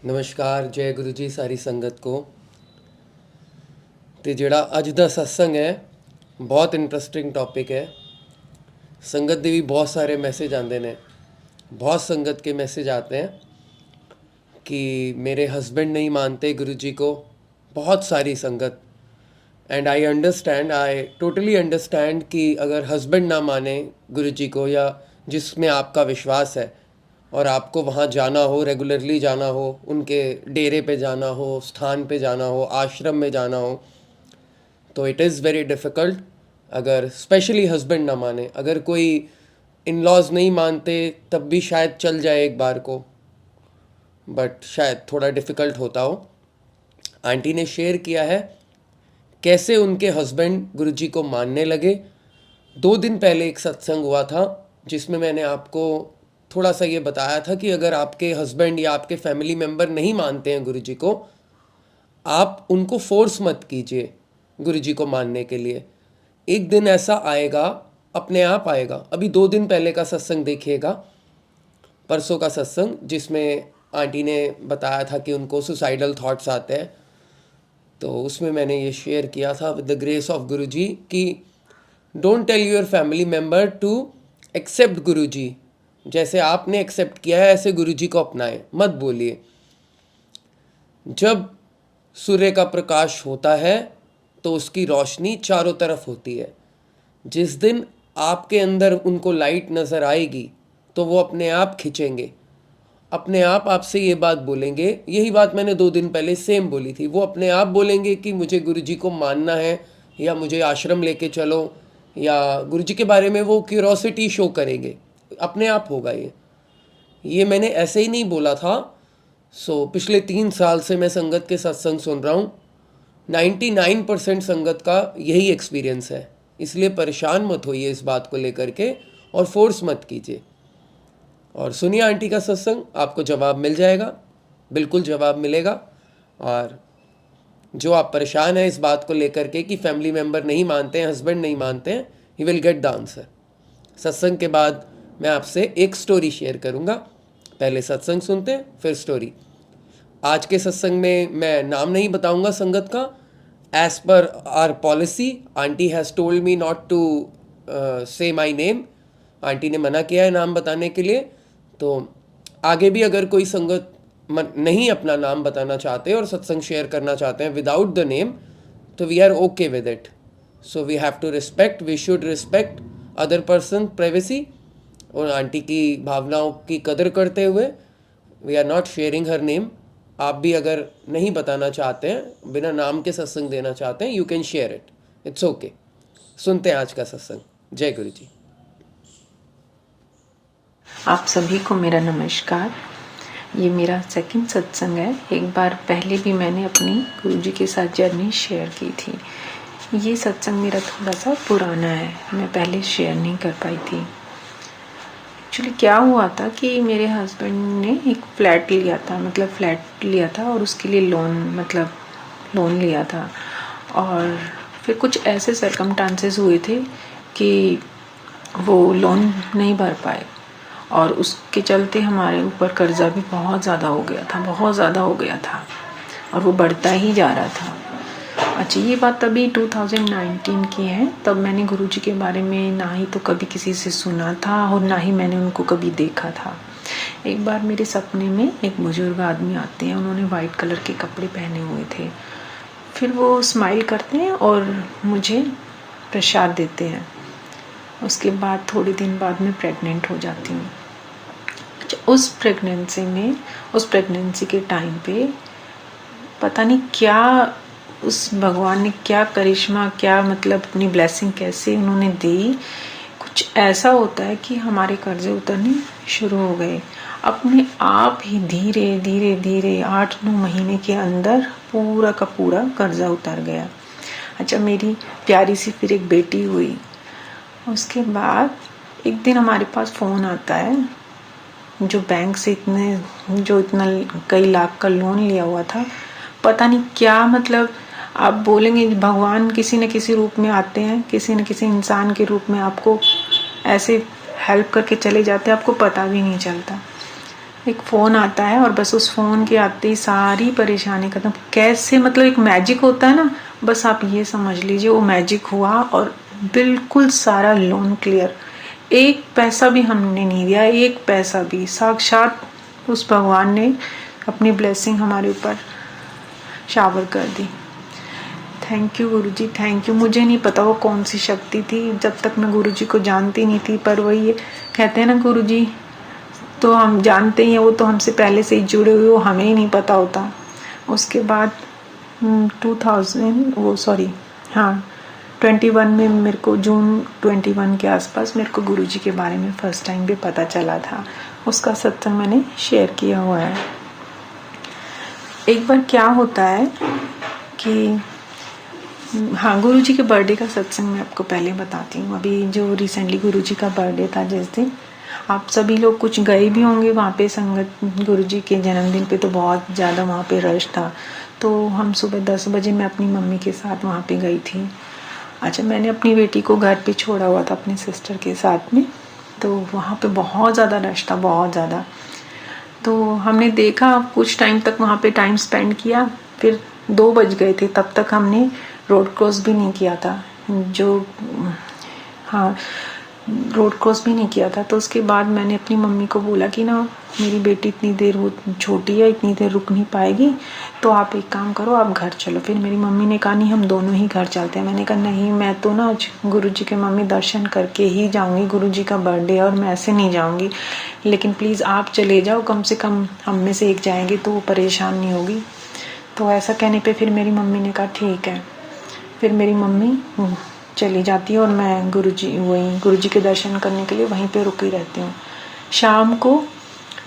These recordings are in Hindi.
नमस्कार, जय गुरु जी सारी संगत को। ਤੇ ਜਿਹੜਾ ਅੱਜ ਦਾ ਸਤਸੰਗ ਹੈ ਬਹੁਤ ਇੰਟਰਸਟਿੰਗ टॉपिक है। संगत ਦੇ ਵੀ बहुत सारे मैसेज आते हैं, बहुत संगत के मैसेज आते हैं कि मेरे हस्बैंड नहीं मानते गुरु जी को, बहुत सारी संगत। And I understand, I totally understand कि अगर हस्बैंड ना माने गुरु जी को या जिसमें आपका विश्वास है और आपको वहाँ जाना हो, रेगुलरली जाना हो, उनके डेरे पे जाना हो, स्थान पे जाना हो, आश्रम में जाना हो, तो इट इज़ वेरी डिफ़िकल्ट। अगर स्पेशली हस्बैंड ना माने, अगर कोई इन लॉज नहीं मानते तब भी शायद चल जाए एक बार को, बट शायद थोड़ा डिफ़िकल्ट होता हो। आंटी ने शेयर किया है कैसे उनके हस्बैंड गुरुजी को मानने लगे। 2 दिन पहले एक सत्संग हुआ था जिसमें मैंने आपको थोड़ा सा ये बताया था कि अगर आपके हस्बैंड या आपके फैमिली मेम्बर नहीं मानते हैं गुरुजी को, आप उनको फोर्स मत कीजिए गुरुजी को मानने के लिए। एक दिन ऐसा आएगा, अपने आप आएगा। अभी 2 दिन पहले का सत्संग देखिएगा, परसों का सत्संग, जिसमें आंटी ने बताया था कि उनको सुसाइडल थॉट्स आते हैं। तो उसमें मैंने ये शेयर किया था with the grace of Guruji कि don't tell your family member to accept Guruji. जैसे आपने एक्सेप्ट किया है ऐसे गुरुजी को अपनाएं, मत बोलिए। जब सूर्य का प्रकाश होता है तो उसकी रोशनी चारों तरफ होती है। जिस दिन आपके अंदर उनको लाइट नज़र आएगी तो वो अपने आप खिंचेंगे, अपने आप आपसे ये बात बोलेंगे। यही बात मैंने 2 दिन पहले सेम बोली थी। वो अपने आप बोलेंगे कि मुझे गुरुजी को मानना है या मुझे आश्रम लेके चलो, या गुरुजी के बारे में वो क्यूरोसिटी शो करेंगे। अपने आप होगा ये मैंने ऐसे ही नहीं बोला था। पिछले 3 साल से मैं संगत के सत्संग सुन रहा हूँ। 99% संगत का यही एक्सपीरियंस है। इसलिए परेशान मत होइए इस बात को लेकर के और फोर्स मत कीजिए। और सुनिए आंटी का सत्संग, आपको जवाब मिल जाएगा, बिल्कुल जवाब मिलेगा। और जो आप परेशान हैं इस बात को लेकर के कि फैमिली मेम्बर नहीं मानते हैं, हस्बैंड नहीं मानते हैं, he will get the answer. सत्संग के बाद मैं आपसे एक स्टोरी शेयर करूँगा। पहले सत्संग सुनते हैं, फिर स्टोरी। आज के सत्संग में मैं नाम नहीं बताऊंगा संगत का। As per our policy, aunty has told me not to say my name. Aunty ने मना किया है नाम बताने के लिए। तो आगे भी अगर कोई संगत नहीं अपना नाम बताना चाहते और सत्संग शेयर करना चाहते हैं विदाउट द नेम, तो we are okay with it. So we have to respect, we should respect other person privacy. और आंटी की भावनाओं की कदर करते हुए we are not sharing her name. आप भी अगर नहीं बताना चाहते हैं, बिना नाम के सत्संग देना चाहते हैं, you can share it, it's okay. सुनते हैं आज का सत्संग। जय गुरु जी। आप सभी को मेरा नमस्कार। ये मेरा सेकंड सत्संग है। एक बार पहले भी मैंने अपनी गुरुजी के साथ जर्नी शेयर की थी। ये सत्संग मेरा थोड़ा सा पुराना है, मैं पहले शेयर नहीं कर पाई थी। एक्चुअली क्या हुआ था कि मेरे हस्बैंड ने एक फ्लैट लिया था और उसके लिए लोन लिया था। और फिर कुछ ऐसे सरकमस्टांसेस हुए थे कि वो लोन नहीं भर पाए और उसके चलते हमारे ऊपर कर्जा भी बहुत ज़्यादा हो गया था और वो बढ़ता ही जा रहा था। अच्छा, ये बात तभी 2019 की है। तब मैंने गुरुजी के बारे में ना ही तो कभी किसी से सुना था और ना ही मैंने उनको कभी देखा था। एक बार मेरे सपने में एक बुजुर्ग आदमी आते हैं, उन्होंने वाइट कलर के कपड़े पहने हुए थे। फिर वो स्माइल करते हैं और मुझे प्रसाद देते हैं। उसके बाद थोड़े दिन बाद मैं प्रेग्नेंट हो जाती हूँ। उस प्रेगनेंसी के टाइम पे पता नहीं क्या उस भगवान ने क्या करिश्मा, क्या अपनी ब्लेसिंग कैसे उन्होंने दी। कुछ ऐसा होता है कि हमारे कर्जे उतरने शुरू हो गए अपने आप ही। धीरे धीरे 8-9 महीने के अंदर पूरा का पूरा कर्जा उतर गया। अच्छा, मेरी प्यारी सी फिर एक बेटी हुई। उसके बाद एक दिन हमारे पास फ़ोन आता है, जो बैंक से इतना कई लाख का लोन लिया हुआ था। पता नहीं क्या आप बोलेंगे भगवान किसी न किसी रूप में आते हैं, किसी न किसी इंसान के रूप में आपको ऐसे हेल्प करके चले जाते हैं, आपको पता भी नहीं चलता। एक फ़ोन आता है और बस उस फ़ोन के आते ही सारी परेशानी खत्म। कैसे, मतलब एक मैजिक होता है ना, बस आप ये समझ लीजिए वो मैजिक हुआ और बिल्कुल सारा लोन क्लियर। एक पैसा भी हमने नहीं दिया, एक पैसा भी। साक्षात उस भगवान ने अपनी ब्लेसिंग हमारे ऊपर शावर कर दी। Thank you Guruji, thank you. मुझे नहीं पता वो कौन सी शक्ति थी, जब तक मैं गुरुजी को जानती नहीं थी, पर वही कहते हैं ना, गुरुजी तो हम जानते ही हैं, वो तो हमसे पहले से ही जुड़े हुए, वो हमें ही नहीं पता होता। उसके बाद 21 में मेरे को, जून 21 के आसपास मेरे को गुरुजी के बारे में फर्स्ट टाइम भी पता चला था। उसका सत्संग मैंने शेयर किया हुआ है। एक बार क्या होता है कि हाँ, गुरुजी के बर्थडे का सत्संग मैं आपको पहले बताती हूँ। अभी जो रिसेंटली गुरुजी का बर्थडे था, जिस दिन आप सभी लोग कुछ गए भी होंगे वहाँ पे संगत, गुरुजी के जन्मदिन पे तो बहुत ज़्यादा वहाँ पे रश था। तो हम सुबह 10 बजे मैं अपनी मम्मी के साथ वहाँ पे गई थी। अच्छा, मैंने अपनी बेटी को घर पे छोड़ा हुआ था अपने सिस्टर के साथ में, तो वहाँ पे बहुत ज़्यादा रश था, बहुत ज़्यादा। तो हमने देखा, कुछ टाइम तक वहाँ पे टाइम स्पेंड किया, फिर 2 बज गए थे, तब तक हमने रोड क्रॉस भी नहीं किया था। रोड क्रॉस भी नहीं किया था। तो उसके बाद मैंने अपनी मम्मी को बोला कि ना, मेरी बेटी इतनी देर, वो छोटी है, इतनी देर रुक नहीं पाएगी, तो आप एक काम करो, आप घर चलो। फिर मेरी मम्मी ने कहा नहीं, हम दोनों ही घर चलते हैं। मैंने कहा नहीं, मैं तो ना आज गुरुजी के मम्मी दर्शन करके ही जाऊंगी, गुरुजी का बर्थडे है और मैं ऐसे नहीं जाऊंगी, लेकिन प्लीज़ आप चले जाओ, कम से कम हम में से एक जाएंगे तो वो परेशान नहीं होगी। तो ऐसा कहने पर फिर मेरी मम्मी ने कहा ठीक है। फिर मेरी मम्मी चली जाती है और मैं गुरुजी के दर्शन करने के लिए वहीं पे रुकी रहती हूँ। शाम को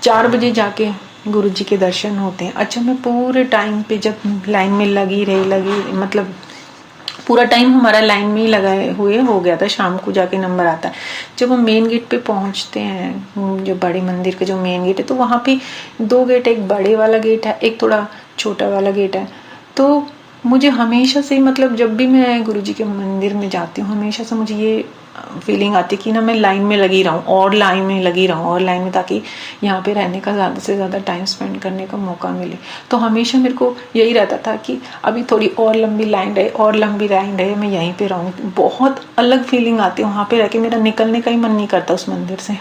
4 बजे जाके गुरुजी के दर्शन होते हैं। अच्छा, मैं पूरे टाइम पे जब लाइन में लगी मतलब पूरा टाइम हमारा लाइन में ही लगाए हुए हो गया था। शाम को जाके नंबर आता है। जब हम मेन गेट पे पहुंचते हैं, जो बड़े मंदिर के जो मेन गेट है, तो वहाँ पे 2 गेट है, एक बड़े वाला गेट है, एक थोड़ा छोटा वाला गेट है। तो मुझे हमेशा से, मतलब जब भी मैं गुरुजी के मंदिर में जाती हूँ, हमेशा से मुझे ये फीलिंग आती है कि ना मैं लाइन में लगी रहूँ और लाइन में, ताकि यहाँ पे रहने का ज़्यादा से ज़्यादा टाइम स्पेंड करने का मौका मिले। तो हमेशा मेरे को यही रहता था कि अभी थोड़ी और लंबी लाइन रहे, मैं यहीं पे रहूँ। बहुत अलग फीलिंग आती है वहाँ पे रह के, मेरा निकलने का ही मन नहीं करता उस मंदिर से।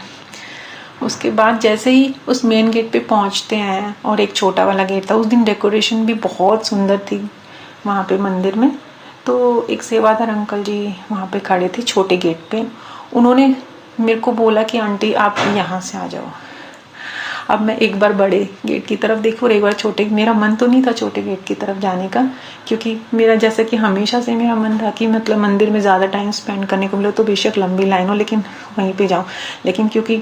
उसके बाद जैसे ही उस मेन गेट पे पहुँचते हैं, और एक छोटा वाला गेट था, उस दिन डेकोरेशन भी बहुत सुंदर थी वहाँ पे मंदिर में। तो एक सेवादार अंकल जी वहाँ पे खड़े थे छोटे गेट पे। उन्होंने मेरे को बोला कि आंटी आप यहाँ से आ जाओ। अब मैं एक बार बड़े गेट की तरफ देखी और एक बार छोटे। मेरा मन तो नहीं था छोटे गेट की तरफ जाने का, क्योंकि मेरा जैसे कि हमेशा से मेरा मन था कि मतलब मंदिर में ज़्यादा टाइम स्पेंड करने को मिले, तो बेशक लंबी लाइन हो लेकिन वहीं पे जाऊँ। लेकिन क्योंकि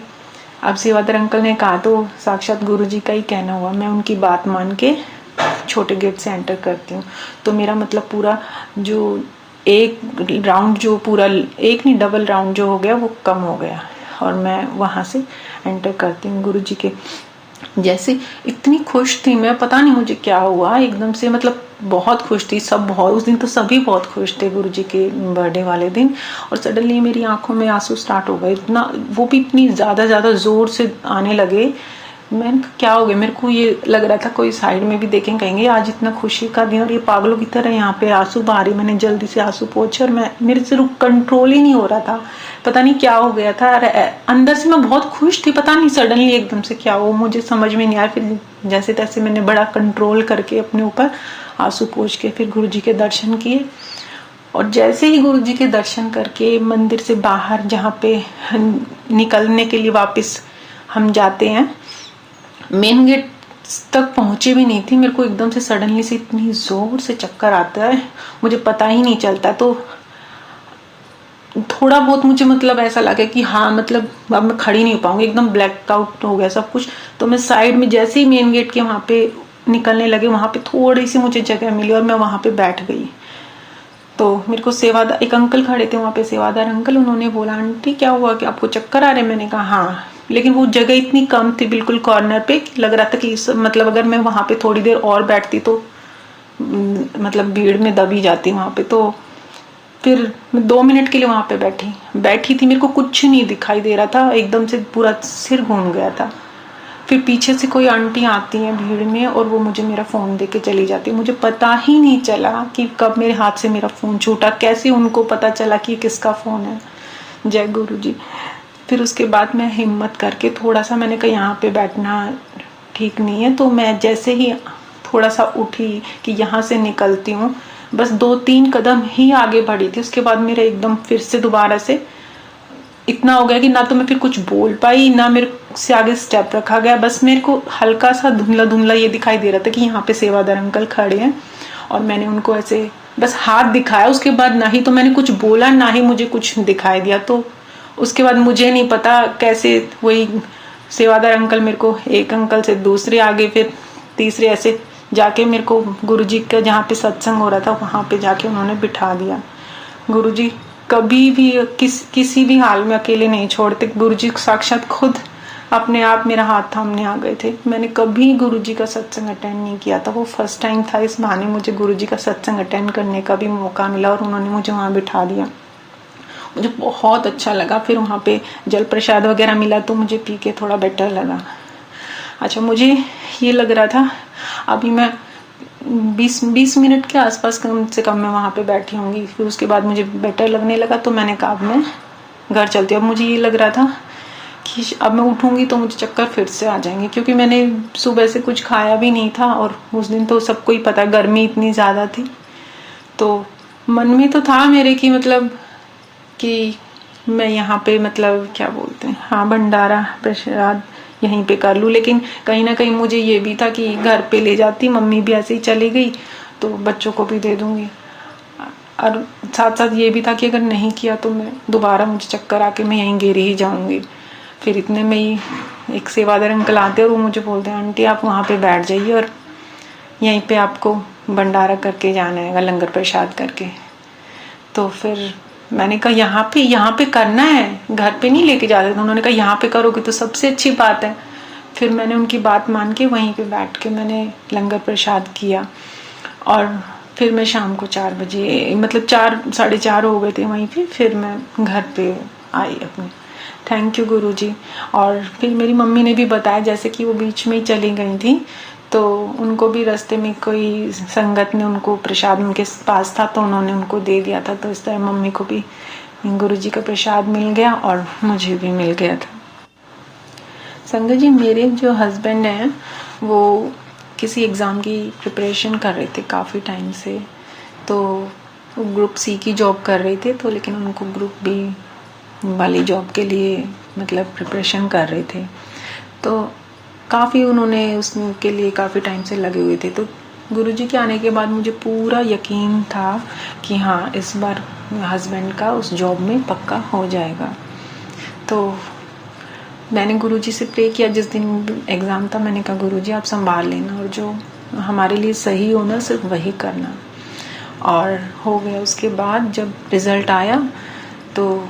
अब सेवादार अंकल ने कहा, तो साक्षात गुरुजी का ही कहना हुआ, मैं उनकी बात मान के छोटे गेट से एंटर करती हूँ। तो मेरा मतलब पूरा जो एक राउंड, जो पूरा एक नहीं डबल राउंड जो हो गया, वो कम हो गया और मैं वहाँ से एंटर करती हूँ गुरुजी के। जैसे इतनी खुश थी मैं, पता नहीं मुझे क्या हुआ एकदम से, मतलब बहुत खुश थी सब, बहुत। उस दिन तो सभी बहुत खुश थे गुरुजी के बर्थडे वाले दिन। और सडनली मेरी आंखों में आंसू स्टार्ट हो गए, इतना, वो भी इतनी ज़्यादा ज़ोर से आने लगे। मैंने क्या हो गया, मेरे को ये लग रहा था कोई साइड में भी देखें, कहेंगे आज इतना खुशी का दिन और ये पागलों की तरह यहाँ पे आंसू बहा रही। मैंने जल्दी से आंसू पोंछे और मेरे से कंट्रोल ही नहीं हो रहा था, पता नहीं क्या हो गया था। अंदर से मैं बहुत खुश थी, पता नहीं सडनली एकदम से क्या हो, मुझे समझ में नहीं आया। फिर जैसे तैसे मैंने बड़ा कंट्रोल करके अपने ऊपर आंसू पोंछ के फिर गुरुजी के दर्शन किए। और जैसे ही गुरुजी के दर्शन करके मंदिर से बाहर जहाँ पे निकलने के लिए वापस हम जाते हैं, मेन गेट तक पहुंचे भी नहीं थी, मेरे को एकदम से सडनली से इतनी जोर से चक्कर आता है, मुझे पता ही नहीं चलता। तो थोड़ा बहुत मुझे मतलब ऐसा लगा कि हाँ, मतलब अब मैं खड़ी नहीं हो पाऊंगी, एकदम ब्लैक आउट हो गया सब कुछ। तो मैं साइड में जैसे ही मेन गेट के वहाँ पे निकलने लगे, वहाँ पे थोड़ी सी मुझे जगह मिली और मैं वहाँ पे बैठ गई। तो मेरे को सेवादार, एक अंकल खड़े थे वहाँ पे, सेवादार अंकल, उन्होंने बोला आंटी क्या हुआ, कि आपको चक्कर आ रहे? मैंने कहा हाँ। लेकिन वो जगह इतनी कम थी बिल्कुल कॉर्नर पे, लग रहा था कि मतलब अगर मैं वहाँ पे थोड़ी देर और बैठती तो मतलब भीड़ में दबी जाती वहाँ पे। तो फिर मैं 2 मिनट के लिए वहाँ पे बैठी थी, मेरे को कुछ नहीं दिखाई दे रहा था, एकदम से पूरा सिर घूम गया था। फिर पीछे से कोई आंटी आती है भीड़ में और वो मुझे मेरा फ़ोन दे के चली जाती है। मुझे पता ही नहीं चला कि कब मेरे हाथ से मेरा फ़ोन छूटा, कैसे उनको पता चला कि किसका फ़ोन है। जय गुरु जी। फिर उसके बाद मैं हिम्मत करके थोड़ा सा, मैंने कहा यहाँ पे बैठना ठीक नहीं है, तो मैं जैसे ही थोड़ा सा उठी कि यहाँ से निकलती हूँ, बस 2-3 कदम ही आगे बढ़ी थी, उसके बाद मेरा एकदम फिर से दोबारा से इतना हो गया कि ना तो मैं फिर कुछ बोल पाई, ना मेरे से आगे स्टेप रखा गया। बस मेरे को हल्का सा धुंधला धुंधला ये दिखाई दे रहा था कि यहाँ पे सेवादार अंकल खड़े हैं, और मैंने उनको ऐसे बस हाथ दिखाया। उसके बाद ना ही तो मैंने कुछ बोला, ना ही मुझे कुछ दिखाई दिया। तो उसके बाद मुझे नहीं पता कैसे वही सेवादार अंकल मेरे को एक अंकल से दूसरे आगे, फिर तीसरे, ऐसे जाके मेरे को गुरुजी का जहाँ पे सत्संग हो रहा था वहाँ पे जाके उन्होंने बिठा दिया। गुरुजी कभी भी किसी भी हाल में अकेले नहीं छोड़ते। गुरुजी साक्षात खुद अपने आप मेरा हाथ थामने आ गए थे। मैंने कभी गुरुजी का सत्संग अटेंड नहीं किया था, वो फर्स्ट टाइम था। इस बहाने मुझे गुरुजी का सत्संग अटेंड करने का भी मौका मिला और उन्होंने मुझे वहाँ बिठा दिया। मुझे बहुत अच्छा लगा। फिर वहाँ पे जल प्रसाद वगैरह मिला तो मुझे पी के थोड़ा बेटर लगा। अच्छा, मुझे ये लग रहा था अभी मैं 20 मिनट के आसपास कम से कम मैं वहाँ पे बैठी होंगी। फिर उसके बाद मुझे बेटर लगने लगा तो मैंने कहा अब मैं घर चलती हूँ। अब मुझे ये लग रहा था कि अब मैं उठूँगी तो मुझे चक्कर फिर से आ जाएंगे, क्योंकि मैंने सुबह से कुछ खाया भी नहीं था और उस दिन तो सबको ही पता गर्मी इतनी ज़्यादा थी। तो मन में तो था मेरे कि मतलब कि मैं यहाँ पे मतलब क्या बोलते हैं, हाँ, भंडारा प्रसाद यहीं पे कर लूँ। लेकिन कहीं ना कहीं मुझे ये भी था कि घर पे ले जाती, मम्मी भी ऐसे ही चली गई तो बच्चों को भी दे दूँगी। और साथ साथ ये भी था कि अगर नहीं किया तो मैं दोबारा मुझे चक्कर आके मैं यहीं गिर ही जाऊँगी। फिर इतने में ही एक सेवादार अंकल आते और वो मुझे बोलते हैं आंटी आप वहाँ पे बैठ जाइए और यहीं पे आपको भंडारा करके जाना है, लंगर प्रसाद करके। तो फिर मैंने कहा यहाँ पे करना है, घर पे नहीं लेके जाते। तो उन्होंने कहा यहाँ पे करोगे तो सबसे अच्छी बात है। फिर मैंने उनकी बात मान के वहीं पे बैठ के मैंने लंगर प्रसाद किया। और फिर मैं शाम को 4 बजे, मतलब 4-4:30 हो गए थे वहीं पे, फिर मैं घर पे आई अपने। थैंक यू गुरुजी। और फिर मेरी मम्मी ने भी बताया, जैसे कि वो बीच में ही चली गई थी तो उनको भी रास्ते में कोई संगत ने उनको प्रसाद उनके पास था तो उन्होंने उनको दे दिया था। तो इस तरह मम्मी को भी गुरुजी का प्रसाद मिल गया और मुझे भी मिल गया था। संगत जी, मेरे जो हस्बैंड हैं वो किसी एग्ज़ाम की प्रिपरेशन कर रहे थे काफ़ी टाइम से। तो ग्रुप सी की जॉब कर रहे थे, तो लेकिन उनको ग्रुप बी वाली जॉब के लिए मतलब प्रिपरेशन कर रहे थे। तो काफ़ी उन्होंने उसके लिए काफ़ी टाइम से लगे हुए थे। तो गुरुजी के आने के बाद मुझे पूरा यकीन था कि हाँ, इस बार हस्बैंड का उस जॉब में पक्का हो जाएगा। तो मैंने गुरुजी से प्रे किया जिस दिन एग्ज़ाम था। मैंने कहा गुरुजी आप संभाल लेना और जो हमारे लिए सही हो ना सिर्फ वही करना। और हो गया। उसके बाद जब रिज़ल्ट आया तो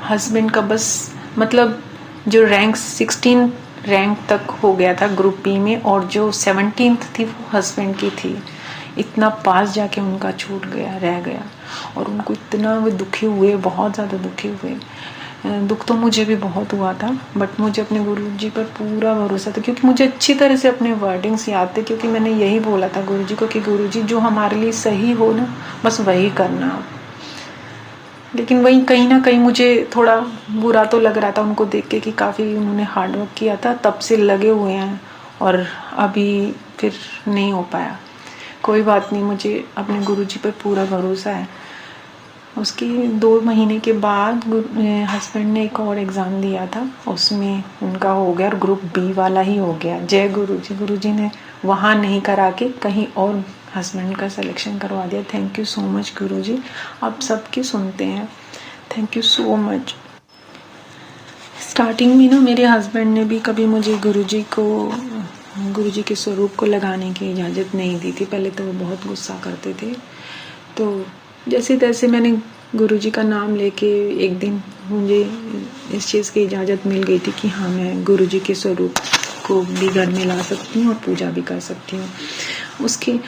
हस्बैंड का बस मतलब जो रैंक 16 रैंक तक हो गया था ग्रुप बी में, और जो 17th थी वो हस्बैंड की थी। इतना पास जाके उनका छूट गया, रह गया। और उनको इतना वो दुखी हुए, बहुत ज़्यादा दुखी हुए। दुख तो मुझे भी बहुत हुआ था, बट मुझे अपने गुरुजी पर पूरा भरोसा था, क्योंकि मुझे अच्छी तरह से अपने वर्डिंग्स याद थे। क्योंकि मैंने यही बोला था गुरुजी को कि गुरुजी जो हमारे लिए सही हो ना बस वही करना। लेकिन वही कहीं ना कहीं मुझे थोड़ा बुरा तो लग रहा था उनको देख के कि काफ़ी उन्होंने हार्ड वर्क किया था, तब से लगे हुए हैं और अभी फिर नहीं हो पाया। कोई बात नहीं, मुझे अपने गुरुजी पर पूरा भरोसा है। उसके 2 महीने के बाद हस्बैंड ने एक और एग्ज़ाम दिया था, उसमें उनका हो गया और ग्रुप बी वाला ही हो गया। जय गुरुजी। गुरुजी ने वहाँ नहीं करा के कहीं और हस्बैंड का सिलेक्शन करवा दिया। थैंक यू सो मच गुरुजी, आप सबकी सुनते हैं। Thank you so much. Starting में ना मेरे हस्बैंड ने भी कभी मुझे गुरुजी के स्वरूप को लगाने की इजाज़त नहीं दी थी। पहले तो वो बहुत गुस्सा करते थे। तो जैसे तैसे मैंने गुरुजी का नाम लेके एक दिन मुझे इस चीज़ की इजाज़त मिल गई थी कि हाँ, मैं गुरुजी के स्वरूप को भी घर में ला सकती हूँ और पूजा भी कर सकती हूँ। उसके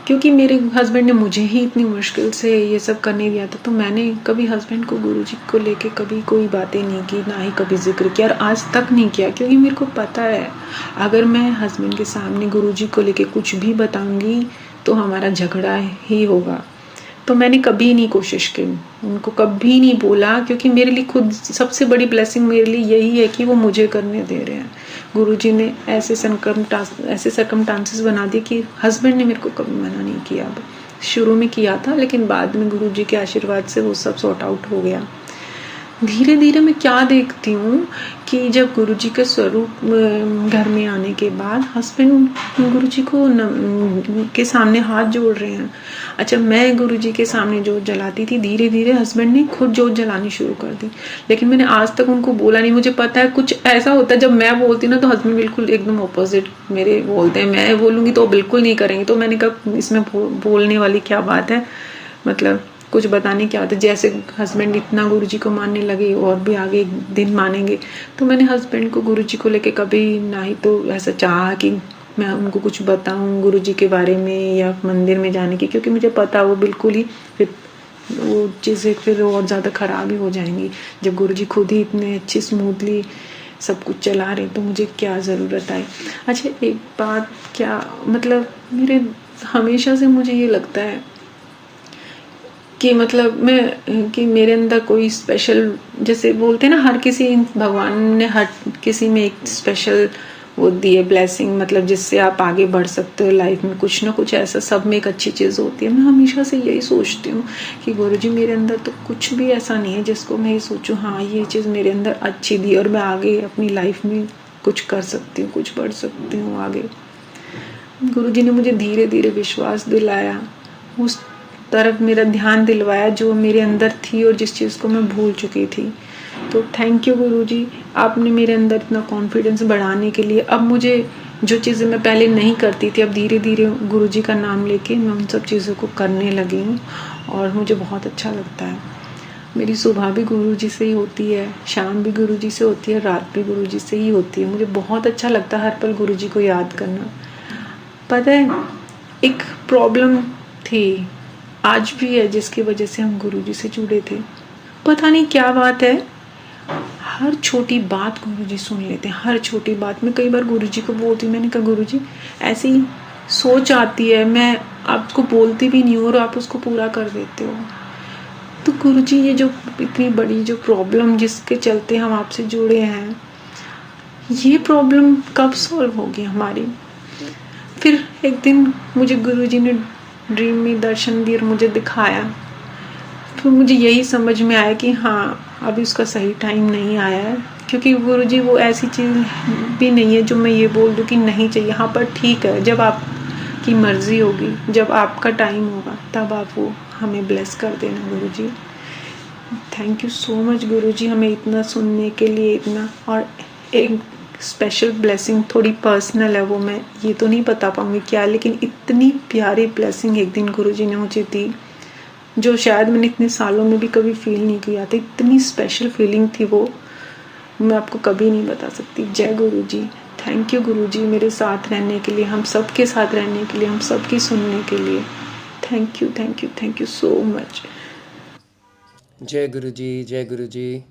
क्योंकि मेरे हस्बैंड ने मुझे ही इतनी मुश्किल से ये सब करने दिया था, तो मैंने कभी हस्बैंड को गुरुजी को लेके कभी कोई बातें नहीं की, ना ही कभी जिक्र किया और आज तक नहीं किया, क्योंकि मेरे को पता है अगर मैं हस्बैंड के सामने गुरुजी को लेके कुछ भी बताऊंगी तो हमारा झगड़ा ही होगा। तो मैंने कभी नहीं कोशिश की, उनको कभी नहीं बोला, क्योंकि मेरे लिए खुद सबसे बड़ी ब्लेसिंग मेरे लिए यही है कि वो मुझे करने दे रहे हैं। गुरुजी ने ऐसे सर्कमस्टांसेस बना दिए कि हस्बैंड ने मेरे को कभी मना नहीं किया। अब शुरू में किया था, लेकिन बाद में गुरुजी के आशीर्वाद से वो सब सॉर्ट आउट हो गया। धीरे धीरे मैं क्या देखती हूँ कि जब गुरुजी के स्वरूप घर में आने के बाद हस्बैंड गुरुजी को के सामने हाथ जोड़ रहे हैं। अच्छा, मैं गुरुजी के सामने जोत जलाती थी, धीरे धीरे हस्बैंड ने खुद जोत जलानी शुरू कर दी, लेकिन मैंने आज तक उनको बोला नहीं। मुझे पता है कुछ ऐसा होता है जब मैं बोलती ना तो हस्बैंड बिल्कुल एकदम ऑपोजिट मेरे बोलते हैं, मैं बोलूँगी तो बिल्कुल नहीं करेंगे। तो मैंने कहा इसमें बोलने वाली क्या बात है, मतलब कुछ बताने क्या होता है। जैसे हस्बैंड इतना गुरुजी को मानने लगे और भी आगे एक दिन मानेंगे, तो मैंने हस्बैंड को गुरुजी को लेके कभी ना ही तो ऐसा चाहा कि मैं उनको कुछ बताऊं गुरुजी के बारे में या मंदिर में जाने की, क्योंकि मुझे पता वो बिल्कुल ही फिर वो चीज़ें फिर और ज़्यादा ख़राब ही हो जाएंगी। जब गुरुजी खुद ही इतने अच्छे स्मूथली सब कुछ चला रहे तो मुझे क्या ज़रूरत आई। अच्छा, एक बात क्या मतलब मेरे हमेशा से मुझे ये लगता है कि मतलब मैं कि मेरे अंदर कोई स्पेशल, जैसे बोलते हैं ना हर किसी भगवान ने हर किसी में एक स्पेशल वो दी है ब्लेसिंग, मतलब जिससे आप आगे बढ़ सकते हो लाइफ में। कुछ ना कुछ ऐसा सब में एक अच्छी चीज़ होती है। मैं हमेशा से यही सोचती हूँ कि गुरुजी मेरे अंदर तो कुछ भी ऐसा नहीं है जिसको मैं ये सोचूं हाँ ये चीज़ मेरे अंदर अच्छी दी और मैं आगे अपनी लाइफ में कुछ कर सकती हूँ, कुछ बढ़ सकती हूँ आगे। गुरुजी ने मुझे धीरे धीरे विश्वास दिलाया, उस तरफ मेरा ध्यान दिलवाया जो मेरे अंदर थी और जिस चीज़ को मैं भूल चुकी थी। तो थैंक यू गुरुजी, आपने मेरे अंदर इतना कॉन्फिडेंस बढ़ाने के लिए। अब मुझे जो चीज़ें मैं पहले नहीं करती थी, अब धीरे धीरे गुरुजी का नाम लेके मैं उन सब चीज़ों को करने लगी हूँ और मुझे बहुत अच्छा लगता है। मेरी सुबह भी गुरुजी से ही होती है, शाम भी गुरुजी से होती है, रात भी गुरुजी से ही होती है। मुझे बहुत अच्छा लगता है हर पल गुरुजी को याद करना। पता है एक प्रॉब्लम थी, आज भी है, जिसकी वजह से हम गुरुजी से जुड़े थे। पता नहीं क्या बात है, हर छोटी बात गुरुजी सुन लेते हैं, हर छोटी बात। मैं कई बार गुरुजी को बोलती हूँ, मैंने कहा गुरुजी ऐसी सोच आती है, मैं आपको बोलती भी नहीं हूँ और आप उसको पूरा कर देते हो। तो गुरुजी ये जो इतनी बड़ी जो प्रॉब्लम जिसके चलते हम आपसे जुड़े हैं, ये प्रॉब्लम कब सॉल्व होगी हमारी। फिर एक दिन मुझे गुरुजी ने ड्रीम में दर्शन दिए और मुझे दिखाया। फिर मुझे यही समझ में आया कि हाँ अभी उसका सही टाइम नहीं आया है, क्योंकि गुरुजी वो ऐसी चीज़ भी नहीं है जो मैं ये बोल दूँ कि नहीं चाहिए। हाँ पर ठीक है, जब आपकी मर्जी होगी, जब आपका टाइम होगा तब आप वो हमें ब्लेस कर देना गुरुजी। थैंक यू सो मच गुरुजी, हमें इतना सुनने के लिए, इतना। और एक स्पेशल ब्लेसिंग थोड़ी पर्सनल है, वो मैं ये तो नहीं बता पाऊंगी क्या, लेकिन इतनी प्यारी ब्लेसिंग एक दिन गुरुजी ने मुझे दी जो शायद मैंने इतने सालों में भी कभी फील नहीं किया था। इतनी स्पेशल फीलिंग थी वो, मैं आपको कभी नहीं बता सकती। जय गुरुजी, थैंक यू गुरुजी मेरे साथ रहने के लिए, हम सब के साथ रहने के लिए, हम सब की सुनने के लिए। Thank you thank you thank you so much. जय गुरुजी, जय गुरुजी।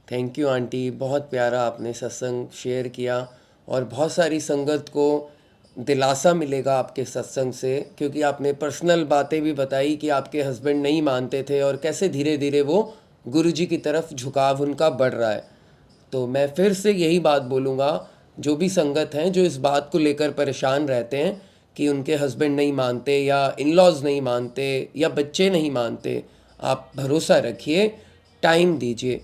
थैंक यू आंटी, बहुत प्यारा आपने सत्संग शेयर किया और बहुत सारी संगत को दिलासा मिलेगा आपके सत्संग से, क्योंकि आपने पर्सनल बातें भी बताई कि आपके हस्बैंड नहीं मानते थे और कैसे धीरे धीरे वो गुरुजी की तरफ झुकाव उनका बढ़ रहा है। तो मैं फिर से यही बात बोलूँगा, जो भी संगत हैं जो इस बात को लेकर परेशान रहते हैं कि उनके हस्बैंड नहीं मानते या इन लॉज नहीं मानते या बच्चे नहीं मानते, आप भरोसा रखिए, टाइम दीजिए।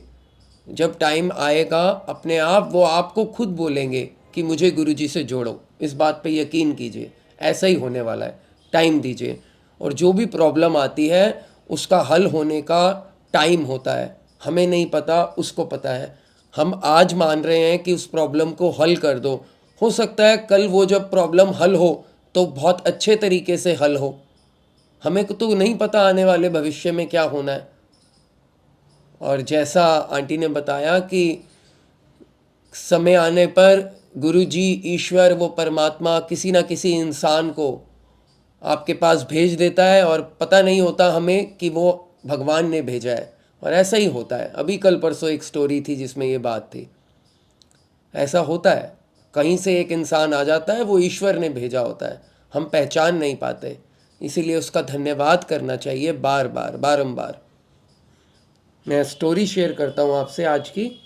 जब टाइम आएगा अपने आप वो आपको खुद बोलेंगे कि मुझे गुरुजी से जोड़ो। इस बात पे यकीन कीजिए, ऐसा ही होने वाला है। टाइम दीजिए, और जो भी प्रॉब्लम आती है उसका हल होने का टाइम होता है। हमें नहीं पता, उसको पता है। हम आज मान रहे हैं कि उस प्रॉब्लम को हल कर दो, हो सकता है कल वो जब प्रॉब्लम हल हो तो बहुत अच्छे तरीके से हल हो। हमें तो नहीं पता आने वाले भविष्य में क्या होना है। और जैसा आंटी ने बताया कि समय आने पर गुरुजी, ईश्वर, वो परमात्मा किसी ना किसी इंसान को आपके पास भेज देता है और पता नहीं होता हमें कि वो भगवान ने भेजा है। और ऐसा ही होता है। अभी कल परसों एक स्टोरी थी जिसमें ये बात थी। ऐसा होता है, कहीं से एक इंसान आ जाता है, वो ईश्वर ने भेजा होता है, हम पहचान नहीं पाते। इसीलिए उसका धन्यवाद करना चाहिए बार बार, बारंबार। मैं स्टोरी शेयर करता हूँ आपसे आज की।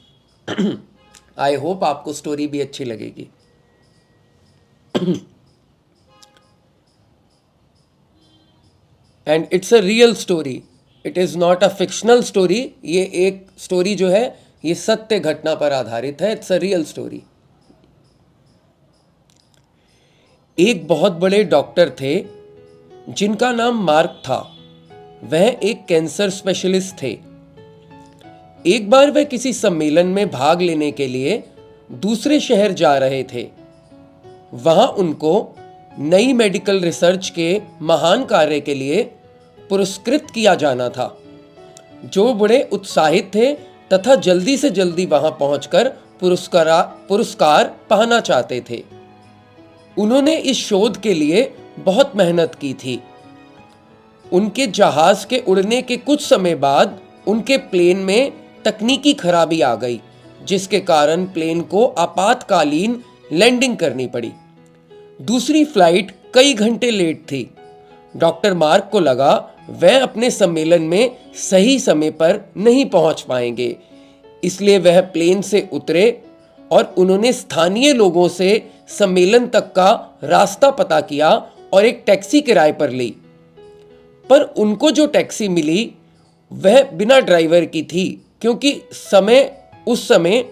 आई होप आपको स्टोरी भी अच्छी लगेगी। And it's a real story, it is not a fictional story. ये एक स्टोरी जो है ये सत्य घटना पर आधारित है। It's a real story. एक बहुत बड़े डॉक्टर थे जिनका नाम मार्क था। वह एक कैंसर स्पेशलिस्ट थे। एक बार वह किसी सम्मेलन में भाग लेने के लिए दूसरे शहर जा रहे थे। वहां उनको नई मेडिकल रिसर्च के महान कार्य के लिए पुरस्कृत किया जाना था। जो बड़े उत्साहित थे तथा जल्दी से जल्दी वहां पहुंचकर पुरस्कार पाना चाहते थे। उन्होंने इस शोध के लिए बहुत मेहनत की थी। उनके जहाज के उड़ने के कुछ समय बाद उनके प्लेन में तकनीकी खराबी आ गई, जिसके कारण प्लेन को आपातकालीन लैंडिंग करनी पड़ी। दूसरी फ्लाइट कई घंटे लेट थी। डॉक्टर मार्क को लगा वह अपने सम्मेलन में सही समय पर नहीं पहुंच पाएंगे। इसलिए वह प्लेन से उतरे और उन्होंने स्थानीय लोगों से सम्मेलन तक का रास्ता पता किया और एक टैक्सी किराए पर ली। पर उनको जो टैक्सी मिली वह बिना ड्राइवर की थी, क्योंकि उस समय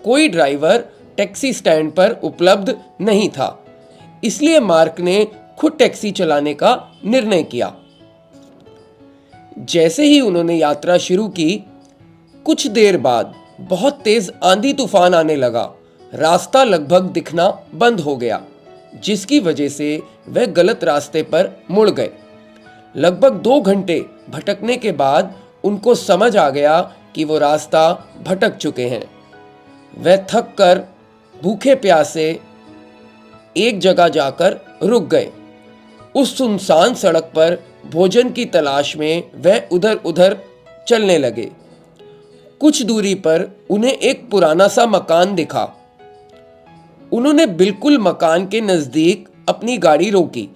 कोई ड्राइवर टैक्सी स्टैंड पर उपलब्ध नहीं था। इसलिए मार्क ने खुद टैक्सी चलाने का निर्णय किया। जैसे ही उन्होंने यात्रा शुरू की, कुछ देर बाद बहुत तेज आंधी तूफान आने लगा। रास्ता लगभग दिखना बंद हो गया, जिसकी वजह से वह गलत रास्ते पर मुड़ गए। लगभग 2 घंटे भटकने के बाद उनको समझ आ गया कि वो रास्ता भटक चुके हैं। वह थक कर भूखे प्यासे एक जगह जाकर रुक गए। उस सुनसान सड़क पर भोजन की तलाश में वह उधर उधर चलने लगे। कुछ दूरी पर उन्हें एक पुराना सा मकान दिखा। उन्होंने बिल्कुल मकान के नजदीक अपनी गाड़ी रोकी।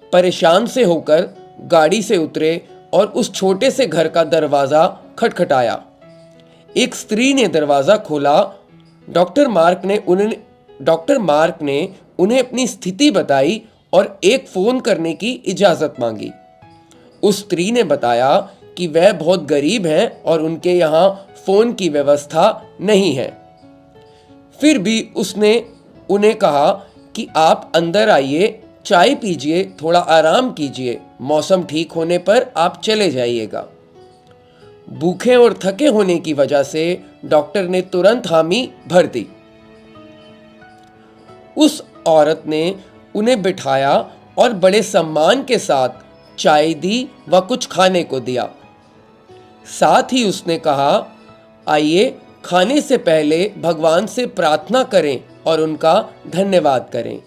परेशान से होकर गाड़ी से उतरे और उस छोटे से घर का दरवाजा खटखटाया। एक स्त्री ने दरवाजा खोला। डॉक्टर मार्क ने उन्हें अपनी स्थिति बताई और एक फोन करने की इजाजत मांगी। उस स्त्री ने बताया कि वह बहुत गरीब हैं और उनके यहाँ फोन की व्यवस्था नहीं है। फिर भी उसने उन्हें कहा कि आप अंदर आइए, चाय पीजिए, थोड़ा आराम कीजिए, मौसम ठीक होने पर आप चले जाइएगा। भूखे और थके होने की वजह से डॉक्टर ने तुरंत हामी भर दी। उस औरत ने उन्हें बिठाया और बड़े सम्मान के साथ चाय दी व कुछ खाने को दिया। साथ ही उसने कहा, आइए, खाने से पहले भगवान से प्रार्थना करें और उनका धन्यवाद करें।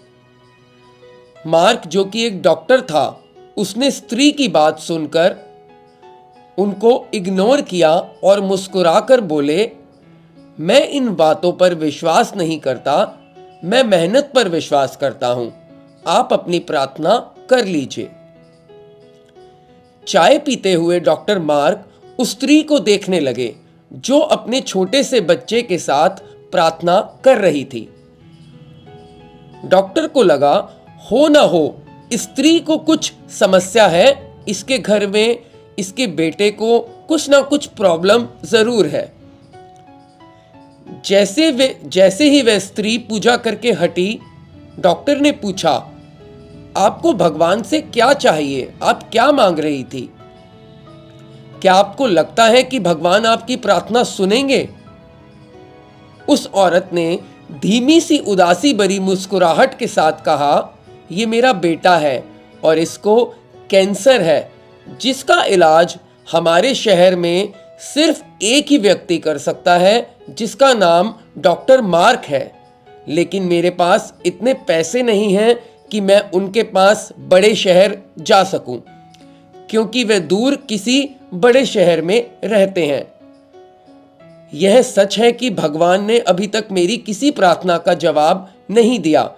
मार्क, जो कि एक डॉक्टर था, उसने स्त्री की बात सुनकर उनको इग्नोर किया और मुस्कुराकर बोले, मैं इन बातों पर विश्वास नहीं करता, मैं मेहनत पर विश्वास करता हूं। आप अपनी प्रार्थना कर लीजिए। चाय पीते हुए डॉक्टर मार्क उस स्त्री को देखने लगे जो अपने छोटे से बच्चे के साथ प्रार्थना कर रही थी। डॉक्टर को लगा, हो ना हो इस स्त्री को कुछ समस्या है, इसके घर में इसके बेटे को कुछ ना कुछ प्रॉब्लम जरूर है। जैसे ही वह स्त्री पूजा करके हटी, डॉक्टर ने पूछा, आपको भगवान से क्या चाहिए? आप क्या मांग रही थी? क्या आपको लगता है कि भगवान आपकी प्रार्थना सुनेंगे? उस औरत ने धीमी सी उदासी भरी मुस्कुराहट के साथ कहा, ये मेरा बेटा है और इसको कैंसर है, जिसका इलाज हमारे शहर में सिर्फ एक ही व्यक्ति कर सकता है, जिसका नाम डॉक्टर मार्क है। लेकिन मेरे पास इतने पैसे नहीं हैं कि मैं उनके पास बड़े शहर जा सकूं, क्योंकि वे दूर किसी बड़े शहर में रहते हैं। यह सच है कि भगवान ने अभी तक मेरी किसी प्रार्थना का जवाब नहीं दिया,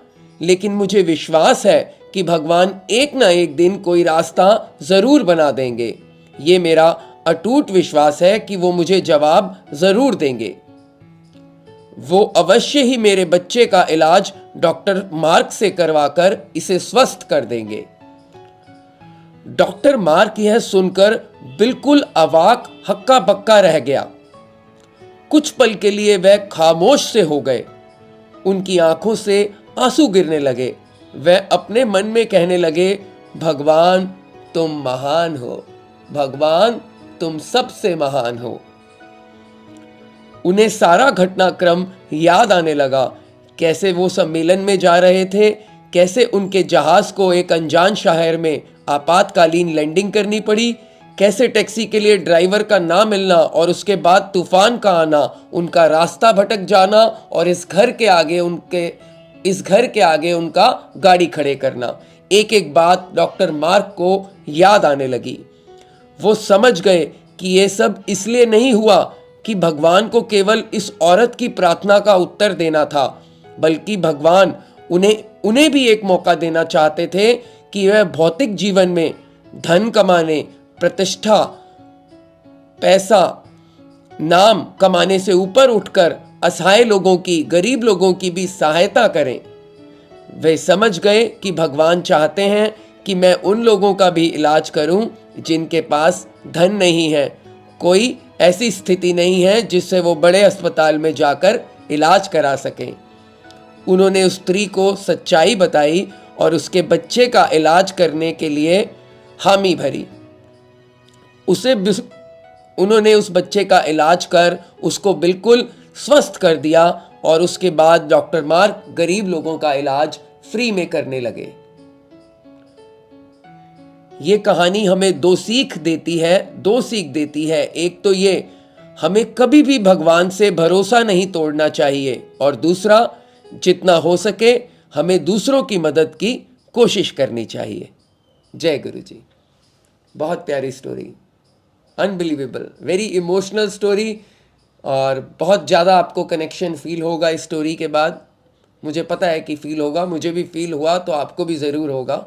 लेकिन मुझे विश्वास है कि भगवान एक ना एक दिन कोई रास्ता जरूर बना देंगे। ये मेरा अटूट विश्वास है कि वो मुझे जवाब जरूर देंगे। वो अवश्य ही मेरे बच्चे का इलाज डॉक्टर मार्क से करवाकर इसे स्वस्थ कर देंगे। डॉक्टर मार्क यह सुनकर बिल्कुल अवाक हक्का बक्का रह गया। कुछ पल के लिए वह खामोश से हो गए। उनकी आंखों से आंसू गिरने लगे। वह अपने मन में कहने लगे, भगवान तुम महान हो, भगवान तुम सबसे महान हो। उन्हें सारा घटनाक्रम याद आने लगा। कैसे वो सम्मेलन में जा रहे थे, कैसे उनके जहाज को एक अनजान शहर में आपातकालीन लैंडिंग करनी पड़ी, कैसे टैक्सी के लिए ड्राइवर का ना मिलना और उसके बाद तूफान का आना, उनका रास्ता भटक जाना और इस घर के आगे उनका गाड़ी खड़े करना। एक एक बात डॉक्टर मार्क को याद आने लगी। वो समझ गए कि ये सब इसलिए नहीं हुआ कि भगवान को केवल इस औरत की प्रार्थना का उत्तर देना था, बल्कि भगवान उन्हें भी एक मौका देना चाहते थे कि वह भौतिक जीवन में धन कमाने, प्रतिष्ठा, पैसा, नाम कमाने से ऊपर उठकर असहाय लोगों की, गरीब लोगों की भी सहायता करें। वे समझ गए कि भगवान चाहते हैं कि मैं उन लोगों का भी इलाज करूं जिनके पास धन नहीं है, कोई ऐसी स्थिति नहीं है जिससे वो बड़े अस्पताल में जाकर इलाज करा सकें। उन्होंने उस स्त्री को सच्चाई बताई और उसके बच्चे का इलाज करने के लिए हामी भरी। उन्होंने उस बच्चे का इलाज कर उसको बिल्कुल स्वस्थ कर दिया और उसके बाद डॉक्टर मार्क गरीब लोगों का इलाज फ्री में करने लगे। ये कहानी हमें दो सीख देती है। एक तो ये, हमें कभी भी भगवान से भरोसा नहीं तोड़ना चाहिए, और दूसरा, जितना हो सके हमें दूसरों की मदद की कोशिश करनी चाहिए। जय गुरु जी। बहुत प्यारी story, unbelievable, very emotional story, और बहुत ज़्यादा आपको कनेक्शन फील होगा इस स्टोरी के बाद। मुझे पता है कि फील होगा, मुझे भी फील हुआ, तो आपको भी ज़रूर होगा।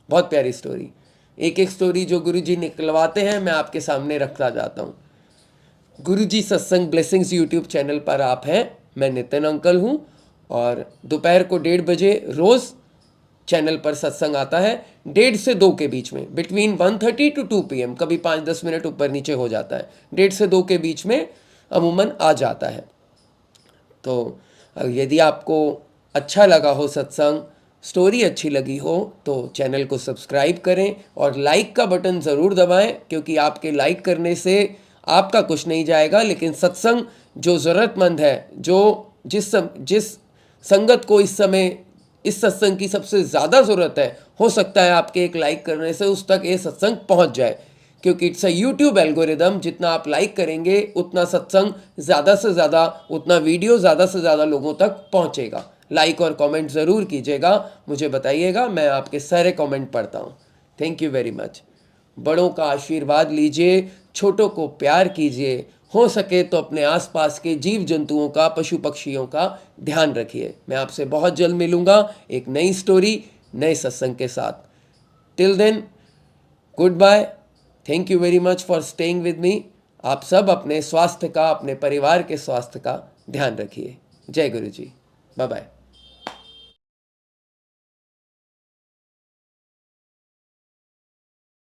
बहुत प्यारी स्टोरी। एक एक स्टोरी जो गुरुजी निकलवाते हैं मैं आपके सामने रखता जाता हूँ। गुरुजी सत्संग ब्लेसिंग्स यूट्यूब चैनल पर आप हैं। मैं नितिन अंकल हूँ और दोपहर को 1:30 बजे रोज़ चैनल पर सत्संग आता है, 1:30 से 2 के बीच में, बिटवीन 1:30 to 2 PM। कभी 5-10 मिनट ऊपर नीचे हो जाता है, 1:30 से 2 के बीच में अमूमन आ जाता है। तो यदि आपको अच्छा लगा हो सत्संग, स्टोरी अच्छी लगी हो, तो चैनल को सब्सक्राइब करें और लाइक का बटन ज़रूर दबाएं, क्योंकि आपके लाइक करने से आपका कुछ नहीं जाएगा, लेकिन सत्संग जो ज़रूरतमंद है, जो जिस संगत को इस समय इस सत्संग की सबसे ज़्यादा ज़रूरत है, हो सकता है आपके एक लाइक करने से उस तक ये सत्संग पहुंच जाए, क्योंकि इट्स अ यूट्यूब एल्गोरिदम। जितना आप लाइक करेंगे उतना सत्संग ज़्यादा से ज़्यादा, उतना वीडियो ज़्यादा से ज़्यादा लोगों तक पहुंचेगा। लाइक और कमेंट ज़रूर कीजिएगा, मुझे बताइएगा, मैं आपके सारे कमेंट पढ़ता हूँ। Thank you very much. बड़ों का आशीर्वाद लीजिए, छोटों को प्यार कीजिए, हो सके तो अपने आसपास के जीव जंतुओं का, पशु पक्षियों का ध्यान रखिए। मैं आपसे बहुत जल्द मिलूँगा एक नई स्टोरी, नए सत्संग के साथ। Till then, good bye. Thank you very much for staying with me. आप सब अपने स्वास्थ्य का, अपने परिवार के स्वास्थ्य का ध्यान रखिए। जय गुरु जी। Bye bye.